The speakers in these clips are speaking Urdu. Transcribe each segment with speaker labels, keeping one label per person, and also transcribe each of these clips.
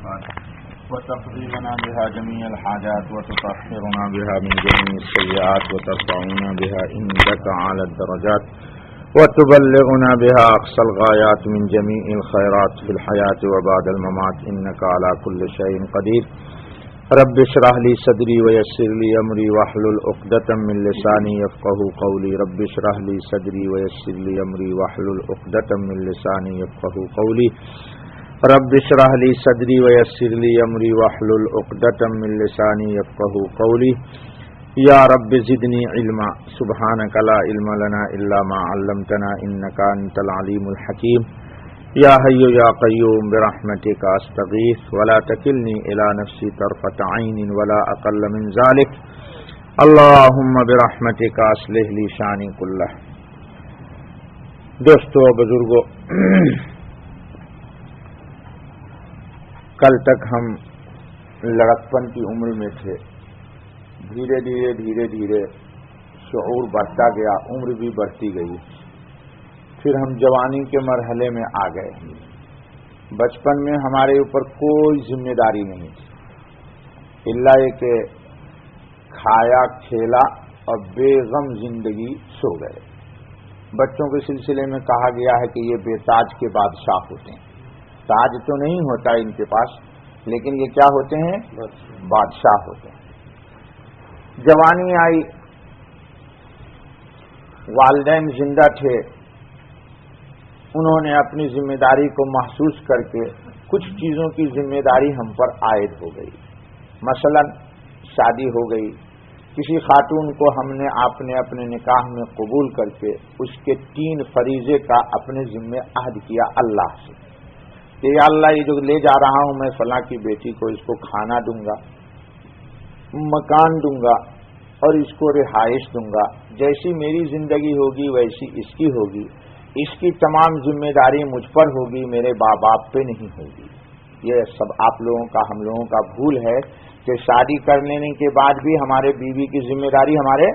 Speaker 1: وتقضي لنا بها جميع الحاجات وتطهرنا بها من جميع السيئات وترفعنا بها عندك أعلى الدرجات وتبلغنا بها أقصى الغايات من جميع الخيرات في الحياة وبعد الممات إنك على كل شيء قدير. رب اشرح لي صدري ويسر لي أمري واحلل عقدة من لساني يفقهوا قولي. رب اشرح لي صدري ويسر لي أمري واحلل عقدة من لساني يفقهوا قولي. رب اشرح لي صدري ويسر لي أمري واحلل عقدة من لساني يفقهوا قولي. یا رب زدنی علما سبحانک لا علم لنا الا ما علمتنا انک انت العلیم الحکیم. یا حی یا قیوم برحمتک استغیث ولا تکلنی الی نفسی طرفۃ عین ولا اقل من ذلک. اللہم برحمتک اصلح لی شانی کلہ. دوستو بزرگو، کل تک ہم لڑکپن کی عمر میں تھے. دھیرے دھیرے شعور بڑھتا گیا، عمر بھی بڑھتی گئی. پھر ہم جوانی کے مرحلے میں آ گئے. بچپن میں ہمارے اوپر کوئی ذمہ داری نہیں تھی الا یہ کہ کھایا کھیلا اور بے غم زندگی سو گئے. بچوں کے سلسلے میں کہا گیا ہے کہ یہ بے تاج کے بادشاہ ہوتے ہیں. تاج تو نہیں ہوتا ان کے پاس، لیکن یہ کیا ہوتے ہیں؟ بادشاہ ہوتے ہیں. جوانی آئی، والدین زندہ تھے. انہوں نے اپنی ذمہ داری کو محسوس کر کے کچھ چیزوں کی ذمہ داری ہم پر عائد ہو گئی. مثلا شادی ہو گئی. کسی خاتون کو ہم نے اپنے نکاح میں قبول کر کے اس کے 3 فریضے کا اپنے ذمہ عہد کیا اللہ سے کہ یا اللہ، یہ جو لے جا رہا ہوں میں فلاں کی بیٹی کو، اس کو کھانا دوں گا، مکان دوں گا اور اس کو رہائش دوں گا. جیسی میری زندگی ہوگی ویسی اس کی ہوگی. اس کی تمام ذمہ داری مجھ پر ہوگی، میرے باپ پہ نہیں ہوگی. یہ سب آپ لوگوں کا، ہم لوگوں کا بھول ہے کہ شادی کر لینے کے بعد بھی ہمارے بیوی کی ذمہ داری ہمارے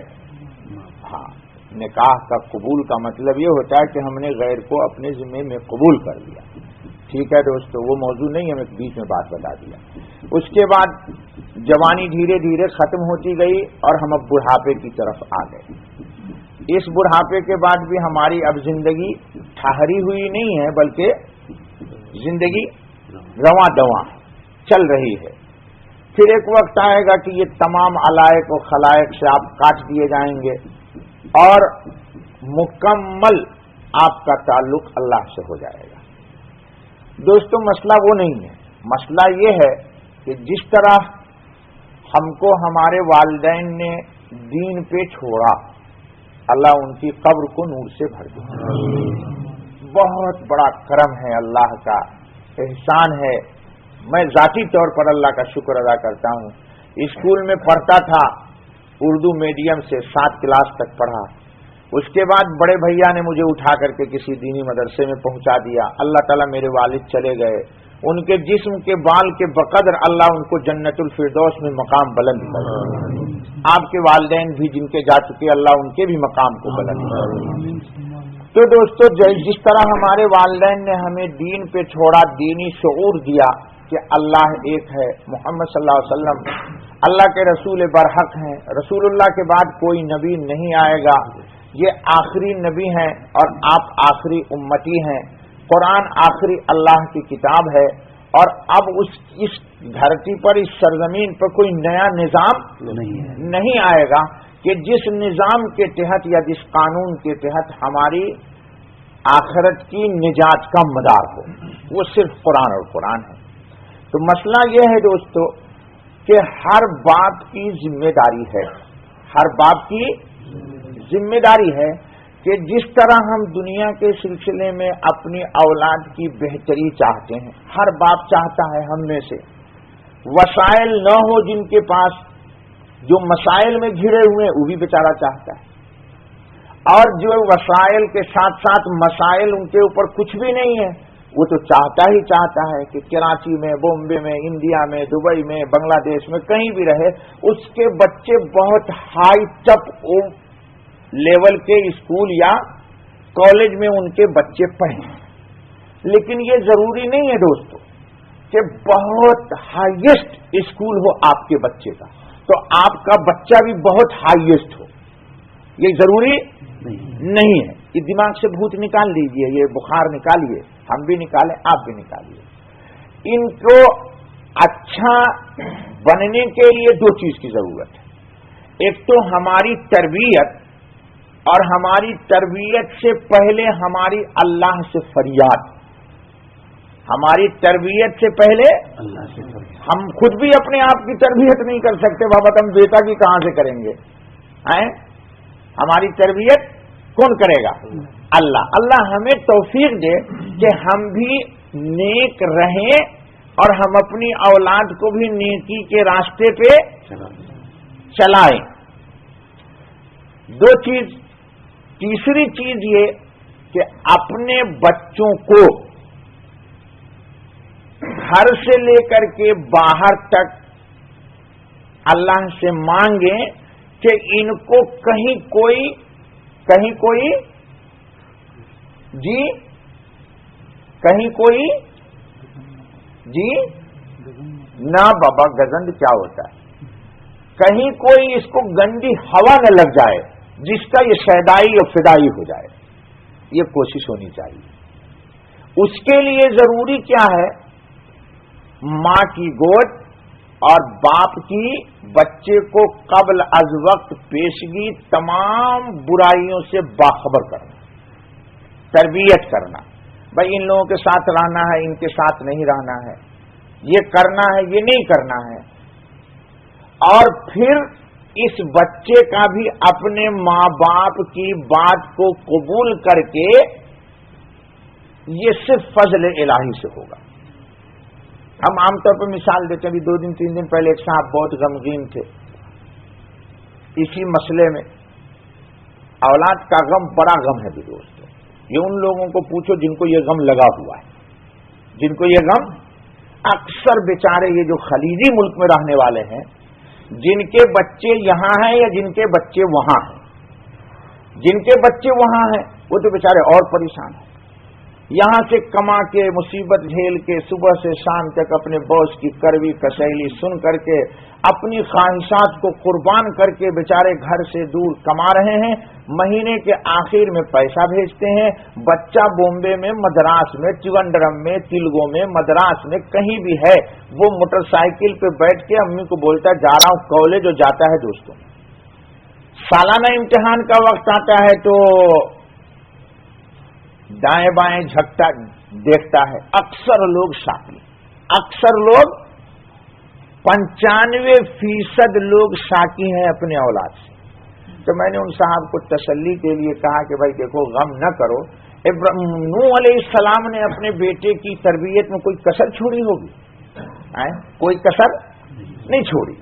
Speaker 1: نکاح کا قبول کا مطلب یہ ہوتا ہے کہ ہم نے غیر کو اپنے ذمہ میں قبول کر لیا. ٹھیک ہے دوستو، وہ موضوع نہیں ہے، میں بیچ میں بات بتا دیا. اس کے بعد جوانی دھیرے دھیرے ختم ہوتی گئی اور ہم اب بڑھاپے کی طرف آ گئے. اس بڑھاپے کے بعد بھی ہماری اب زندگی ٹھہری ہوئی نہیں ہے، بلکہ زندگی رواں دواں چل رہی ہے. پھر ایک وقت آئے گا کہ یہ تمام علائق و خلائق سے آپ کاٹ دیے جائیں گے اور مکمل آپ کا تعلق اللہ سے ہو جائے گا. دوستو، مسئلہ وہ نہیں ہے. مسئلہ یہ ہے کہ جس طرح ہم کو ہمارے والدین نے دین پہ چھوڑا، اللہ ان کی قبر کو نور سے بھر دے. بہت بڑا کرم ہے، اللہ کا احسان ہے. میں ذاتی طور پر اللہ کا شکر ادا کرتا ہوں. اسکول میں پڑھتا تھا، اردو میڈیم سے 7 کلاس تک پڑھا. اس کے بعد بڑے بھیا نے مجھے اٹھا کر کے کسی دینی مدرسے میں پہنچا دیا. اللہ تعالیٰ میرے والد چلے گئے. ان کے جسم کے بال کے بقدر اللہ ان کو جنت الفردوس میں مقام بلند کر. آپ کے والدین بھی جن کے جا چکے، اللہ ان کے بھی مقام کو بلند کر. تو دوستو، جس طرح ہمارے والدین نے ہمیں دین پہ چھوڑا، دینی شعور دیا کہ اللہ ایک ہے، محمد صلی اللہ علیہ وسلم اللہ کے رسول برحق ہیں، رسول اللہ کے بعد کوئی نبی نہیں آئے گا، یہ آخری نبی ہیں اور آپ آخری امتی ہیں، قرآن آخری اللہ کی کتاب ہے، اور اب اس دھرتی پر، اس سرزمین پر کوئی نیا نظام نہیں آئے گا کہ جس نظام کے تحت یا جس قانون کے تحت ہماری آخرت کی نجات کا مدار ہو. وہ صرف قرآن اور قرآن ہے. تو مسئلہ یہ ہے دوستو کہ ہر باپ کی ذمہ داری ہے، ہر باپ کی ذمہ داری ہے کہ جس طرح ہم دنیا کے سلسلے میں اپنی اولاد کی بہتری چاہتے ہیں، ہر باپ چاہتا ہے ہم میں سے وسائل نہ ہو جن کے پاس، جو مسائل میں گھرے ہوئے وہ بھی بیچارہ چاہتا ہے، اور جو وسائل کے ساتھ ساتھ مسائل ان کے اوپر کچھ بھی نہیں ہے، وہ تو چاہتا ہی چاہتا ہے کہ کراچی میں، بامبے میں، انڈیا میں، دبئی میں، بنگلہ دیش میں کہیں بھی رہے، اس کے بچے بہت ہائی ٹپ لیول کے اسکول یا کالج میں ان کے بچے پڑھیں. لیکن یہ ضروری نہیں ہے دوستو کہ بہت ہائیسٹ اسکول ہو آپ کے بچے کا تو آپ کا بچہ بھی بہت ہائیسٹ ہو، یہ ضروری نہیں ہے. یہ دماغ سے بھوت نکال لیجئے، یہ بخار نکالیے، ہم بھی نکالیں، آپ بھی نکالیے. ان کو اچھا بننے کے لیے دو چیز کی ضرورت ہے. ایک تو ہماری تربیت، اور ہماری تربیت سے پہلے ہماری اللہ سے فریاد. ہماری تربیت سے پہلے اللہ سے فریاد. ہم خود بھی اپنے آپ کی تربیت نہیں کر سکتے، بابا ہم بیٹا کی کہاں سے کریں گے؟ ہماری تربیت کون کرے گا؟ اللہ. اللہ ہمیں توفیق دے کہ ہم بھی نیک رہیں اور ہم اپنی اولاد کو بھی نیکی کے راستے پہ چلائیں. دو چیز. تیسری چیز یہ کہ اپنے بچوں کو گھر سے لے کر کے باہر تک اللہ سے مانگیں کہ ان کو کہیں کوئی جی کہیں کوئی جی نہ بابا گزند کیا ہوتا ہے؟ کہیں کوئی اس کو گندی ہوا نہ لگ جائے جس کا یہ شیدائی اور فدائی ہو جائے. یہ کوشش ہونی چاہیے. اس کے لیے ضروری کیا ہے؟ ماں کی گود اور باپ کی بچے کو قبل از وقت پیشگی تمام برائیوں سے باخبر کرنا، تربیت کرنا. بھائی ان لوگوں کے ساتھ رہنا ہے، ان کے ساتھ نہیں رہنا ہے، یہ کرنا ہے، یہ نہیں کرنا ہے. اور پھر اس بچے کا بھی اپنے ماں باپ کی بات کو قبول کر کے، یہ صرف فضل الہی سے ہوگا. ہم عام طور پر مثال دیتے ہیں. ابھی 2 دن 3 دن پہلے ایک صاحب بہت غمگین تھے اسی مسئلے میں. اولاد کا غم بڑا غم ہے دوستو. یہ ان لوگوں کو پوچھو جن کو یہ غم لگا ہوا ہے، جن کو یہ غم. اکثر بیچارے یہ جو خلیجی ملک میں رہنے والے ہیں، جن کے بچے یہاں ہیں یا جن کے بچے وہاں ہیں، جن کے بچے وہاں ہیں وہ تو بیچارے اور پریشان ہیں. یہاں سے کما کے مصیبت جھیل کے صبح سے شام تک اپنے باس کی کڑوی کسیلی سن کر کے اپنی خواہشات کو قربان کر کے بیچارے گھر سے دور کما رہے ہیں. مہینے کے آخر میں پیسہ بھیجتے ہیں. بچہ بامبے میں، مدراس میں، چونڈرم میں، تلگوں میں، مدراس میں کہیں بھی ہے، وہ موٹر سائیکل پہ بیٹھ کے امی کو بولتا ہے جا رہا ہوں کالج. جو جاتا ہے دوستوں، سالانہ امتحان کا وقت آتا ہے تو دائیں بائیں جھکتا دیکھتا ہے. اکثر لوگ شاکی، اکثر لوگ 95% لوگ شاکی ہیں اپنے اولاد سے. تو میں نے ان صاحب کو تسلی کے لیے کہا کہ بھائی دیکھو غم نہ کرو. نوح علیہ السلام نے اپنے بیٹے کی تربیت میں کوئی کسر چھوڑی ہوگی؟ کوئی کسر نہیں چھوڑی.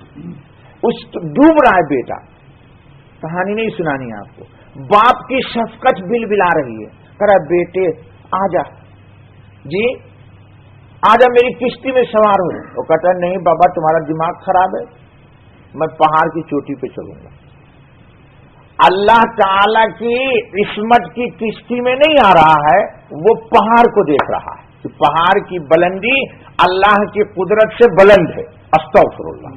Speaker 1: اس ڈوب رہا ہے بیٹا، کہانی نہیں سنانی آپ کو. باپ کی شفقت بل بلا رہی ہے، کہہ رہا بیٹے آ جا، جی آ جا میری کشتی میں سوار ہو. وہ کہتا ہے نہیں بابا تمہارا دماغ خراب ہے، میں پہاڑ کی چوٹی پہ چلوں گا. اللہ تعالی کی عصمت کی کشتی میں نہیں آ رہا ہے، وہ پہاڑ کو دیکھ رہا ہے کہ پہاڑ کی بلندی اللہ کی قدرت سے بلند ہے. استغفر اللہ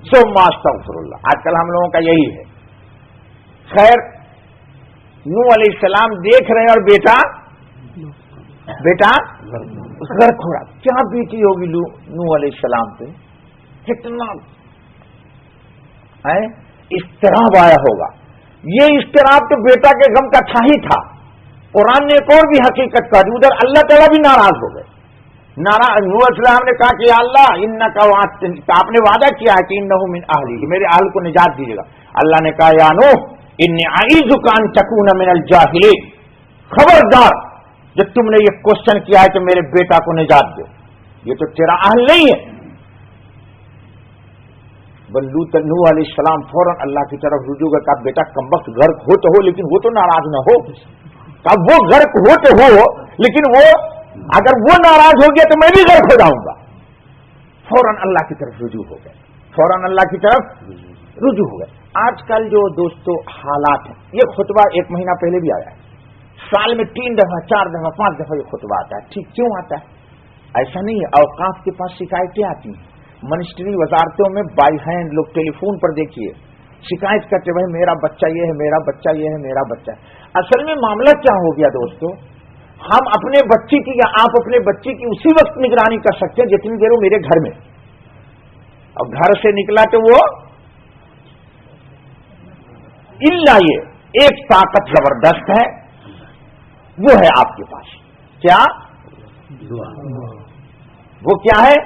Speaker 1: ثم استغفر اللہ. آج کل ہم لوگوں کا یہی ہے. خیر، نوح علیہ السلام دیکھ رہے ہیں اور بیٹا غرق ہو رہا. کیا بیٹی ہوگی نوح علیہ السلام پہ، کتنا اضطراب آیا ہوگا. یہ اضطراب تو بیٹا کے غم کا تھا ہی تھا. قرآن نے ایک اور بھی حقیقت کہا دی، ادھر اللہ تعالیٰ بھی ناراض ہو گئے. نوح علیہ السلام نے کہا کہ یا اللہ انکا آپ نے وعدہ کیا ہے کہ انہ من اہلی، کہ میرے اہل کو نجات دیجیے گا. اللہ نے کہا یا نوح انی اعیذک ان تکون من الجاہلین، خبردار جب تم نے یہ کوشچن کیا ہے کہ میرے بیٹا کو نجات دو، یہ تو تیرا اہل نہیں ہے. نوح علیہ السلام فوراً اللہ کی طرف رجوع کر کہا بیٹا کمبخت غرق ہو تو ہو لیکن وہ تو ناراض نہ ہو. اب وہ غرق ہو تو ہو لیکن وہ اگر وہ ناراض ہو گیا تو میں بھی غرق ہو جاؤں گا. فوراً اللہ کی طرف رجوع ہو گئے، فوراً اللہ کی طرف رجوع ہو گئے. آج کل جو دوستو حالات ہیں، یہ خطبہ 1 مہینہ پہلے بھی آیا ہے. سال میں 3 دفعہ 4 دفعہ 5 دفعہ یہ خطبہ آتا ہے. ٹھیک کیوں آتا ہے؟ ایسا نہیں ہے، اوقاف کے پاس شکایتیں آتی ہیں، منسٹری وزارتوں میں بائی ہینڈ لوگ ٹیلی فون پر دیکھیے شکایت کرتے بھائی میرا بچہ یہ ہے، میرا بچہ یہ ہے، میرا بچہ ہے۔ اصل میں معاملہ کیا ہو گیا دوستو، ہم اپنے بچے کی یا آپ اپنے بچے کی اسی وقت نگرانی کر سکتے ہیں جتنی دیر وہ میرے گھر میں، اب گھر سے نکلا تو وہ اللہ یہ ایک طاقت زبردست ہے، وہ ہے آپ کے پاس، کیا وہ کیا ہے؟